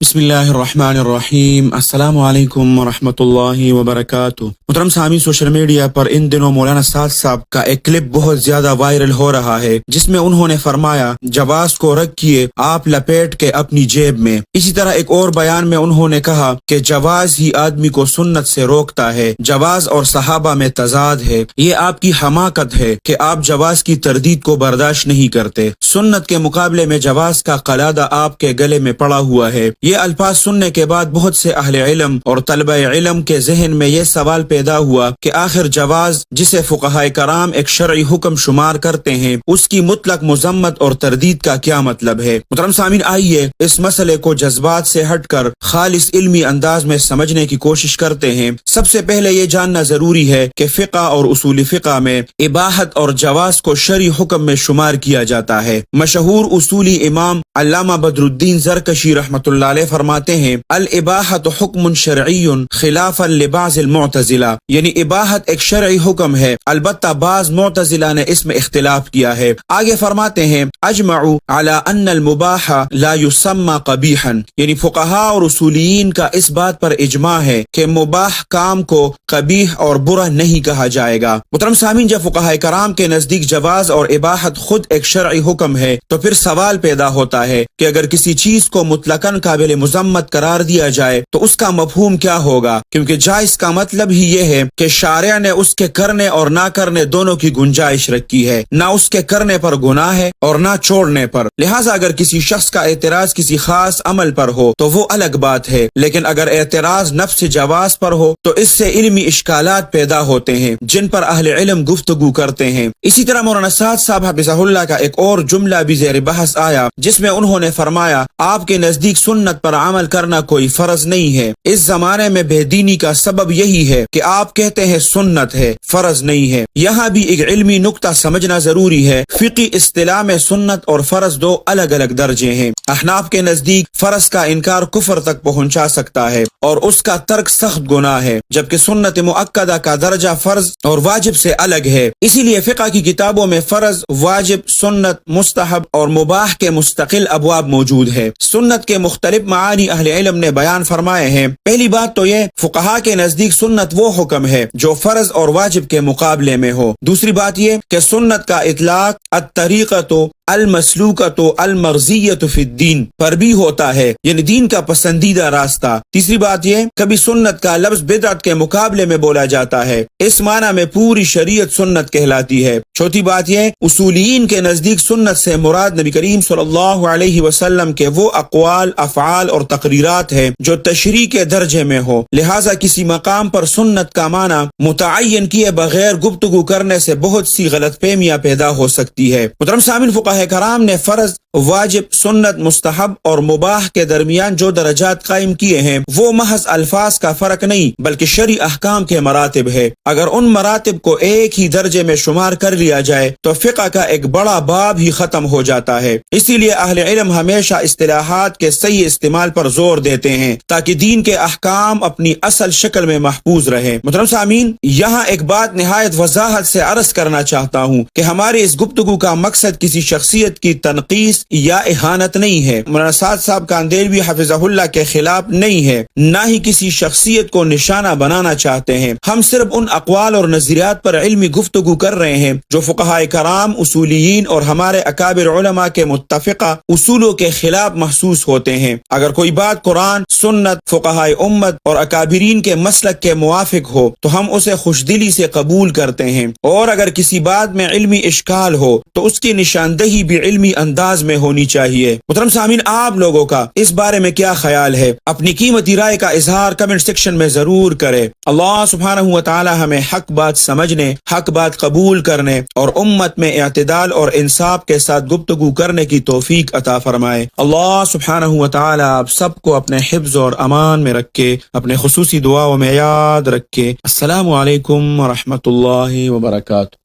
بسم اللہ الرحمن الرحیم۔ السلام علیکم ورحمۃ اللہ وبرکاتہ۔ محترم سامعین، سوشل میڈیا پر ان دنوں مولانا سعد صاحب کا ایک کلپ بہت زیادہ وائرل ہو رہا ہے، جس میں انہوں نے فرمایا جواز کو رکھیے آپ لپیٹ کے اپنی جیب میں۔ اسی طرح ایک اور بیان میں انہوں نے کہا کہ جواز ہی آدمی کو سنت سے روکتا ہے، جواز اور صحابہ میں تضاد ہے۔ یہ آپ کی حماقت ہے کہ آپ جواز کی تردید کو برداشت نہیں کرتے۔ سنت کے مقابلے میں جواز کا قلادہ آپ کے گلے میں پڑا ہوا ہے۔ یہ الفاظ سننے کے بعد بہت سے اہل علم اور طلبہ علم کے ذہن میں یہ سوال پیدا ہوا کہ آخر جواز، جسے فقہاء کرام ایک شرعی حکم شمار کرتے ہیں، اس کی مطلق مذمت اور تردید کا کیا مطلب ہے؟ محترم سامعین، آئیے اس مسئلے کو جذبات سے ہٹ کر خالص علمی انداز میں سمجھنے کی کوشش کرتے ہیں۔ سب سے پہلے یہ جاننا ضروری ہے کہ فقہ اور اصول فقہ میں اباحت اور جواز کو شرعی حکم میں شمار کیا جاتا ہے۔ مشہور اصولی امام علامہ بدر الدین زرکشی رحمۃ اللہ علیہ فرماتے ہیں، الاباحت حکم شرعی خلافا لبعض المعتزلہ، یعنی اباحت ایک شرعی حکم ہے، البتہ بعض معتزلہ نے اس میں اختلاف کیا ہے۔ آگے فرماتے ہیں، اجمعوا علی ان المباح لا یسمى قبیحا، یعنی فقہاء اور اصولیین کا اس بات پر اجماع ہے کہ مباح کام کو قبیح اور برا نہیں کہا جائے گا۔ محترم سامعین، جب فقہاء کرام کے نزدیک جواز اور اباحت خود ایک شرعی حکم ہے تو پھر سوال پیدا ہوتا ہے کہ اگر کسی چیز کو مطلقاً قابل مذمت قرار دیا جائے تو اس کا مفہوم کیا ہوگا؟ کیونکہ جائز کا مطلب ہی یہ ہے کہ شارع نے اس کے کرنے اور نہ کرنے دونوں کی گنجائش رکھی ہے، نہ اس کے کرنے پر گناہ ہے اور نہ چھوڑنے پر۔ لہٰذا اگر کسی شخص کا اعتراض کسی خاص عمل پر ہو تو وہ الگ بات ہے، لیکن اگر اعتراض نفس جواز پر ہو تو اس سے علمی اشکالات پیدا ہوتے ہیں جن پر اہل علم گفتگو کرتے ہیں۔ اسی طرح مولانا سعد صاحب حفظہ اللہ کا ایک اور جملہ بھی زیر بحث آیا، جس میں انہوں نے فرمایا، آپ کے نزدیک سنت پر عمل کرنا کوئی فرض نہیں ہے۔ اس زمانے میں بے دینی کا سبب یہی ہے کہ آپ کہتے ہیں سنت ہے، فرض نہیں ہے۔ یہاں بھی ایک علمی نقطہ سمجھنا ضروری ہے۔ فقی اصطلاح میں سنت اور فرض دو الگ الگ درجے ہیں۔ احناف کے نزدیک فرض کا انکار کفر تک پہنچا سکتا ہے اور اس کا ترک سخت گناہ ہے، جبکہ سنت مؤکدہ کا درجہ فرض اور واجب سے الگ ہے۔ اسی لیے فقہ کی کتابوں میں فرض، واجب، سنت، مستحب اور مباح کے مستقل ابواب موجود ہے۔ سنت کے مختلف معانی اہل علم نے بیان فرمائے ہیں۔ پہلی بات تو یہ، فقہاء کے نزدیک سنت وہ حکم ہے جو فرض اور واجب کے مقابلے میں ہو۔ دوسری بات یہ کہ سنت کا اطلاق الطریقۃ المسلوکۃ المرضیۃ فی الدین پر بھی ہوتا ہے، یعنی دین کا پسندیدہ راستہ۔ تیسری بات یہ، کبھی سنت کا لفظ بدعت کے مقابلے میں بولا جاتا ہے، اس معنی میں پوری شریعت سنت کہلاتی ہے۔ چوتھی بات یہ، اصولیین کے نزدیک سنت سے مراد نبی کریم صلی اللہ علیہ وسلم کے وہ اقوال، افعال اور تقریرات ہیں جو تشریع کے درجے میں ہو، لہٰذا کسی مقام پر سنت کا معنی متعین کیے بغیر گفتگو کرنے سے بہت سی غلط فہمیاں پیدا ہو سکتی ہے۔ محترم سامعین، فقہاء کرام نے فرض، واجب، سنت، مستحب اور مباح کے درمیان جو درجات قائم کیے ہیں وہ محض الفاظ کا فرق نہیں بلکہ شرعی احکام کے مراتب ہے۔ اگر ان مراتب کو ایک ہی درجے میں شمار کر لیا جائے تو فقہ کا ایک بڑا باب ہی ختم ہو جاتا ہے۔ اسی لیے اہل علم ہمیشہ اصطلاحات کے صحیح استعمال پر زور دیتے ہیں تاکہ دین کے احکام اپنی اصل شکل میں محفوظ رہے۔ محترم سامعین، یہاں ایک بات نہایت وضاحت سے عرض کرنا چاہتا ہوں کہ ہماری اس گفتگو کا مقصد کسی شخصیت کی تنقیص یا اہانت نہیں ہے، مولانا سعد صاحب کاندیلوی حفظہ اللہ کے خلاف نہیں ہے، نہ ہی کسی شخصیت کو نشانہ بنانا چاہتے ہیں۔ ہم صرف ان اقوال اور نظریات پر علمی گفتگو کر رہے ہیں جو فقہاء کرام، اصولیین اور ہمارے اکابر علماء کے متفقہ اصولوں کے خلاف محسوس ہوتے ہیں۔ اگر کوئی بات قرآن، سنت، فقہاء امت اور اکابرین کے مسلک کے موافق ہو تو ہم اسے خوشدلی سے قبول کرتے ہیں، اور اگر کسی بات میں علمی اشکال ہو تو اس کی نشاندہی بھی علمی انداز میں ہونی چاہیے۔ محترم سامعین، آپ لوگوں کا اس بارے میں کیا خیال ہے؟ اپنی قیمتی رائے کا اظہار کمنٹ سیکشن میں ضرور کرے۔ اللہ سبحانہ و تعالی ہمیں حق بات سمجھنے، حق بات قبول کرنے اور امت میں اعتدال اور انصاف کے ساتھ گفتگو کرنے کی توفیق عطا فرمائے۔ اللہ سبحانہ و تعالی آپ سب کو اپنے حفظ اور امان میں رکھے، اپنے خصوصی دعاؤں میں یاد رکھے۔ السلام علیکم ورحمۃ اللہ وبرکاتہ۔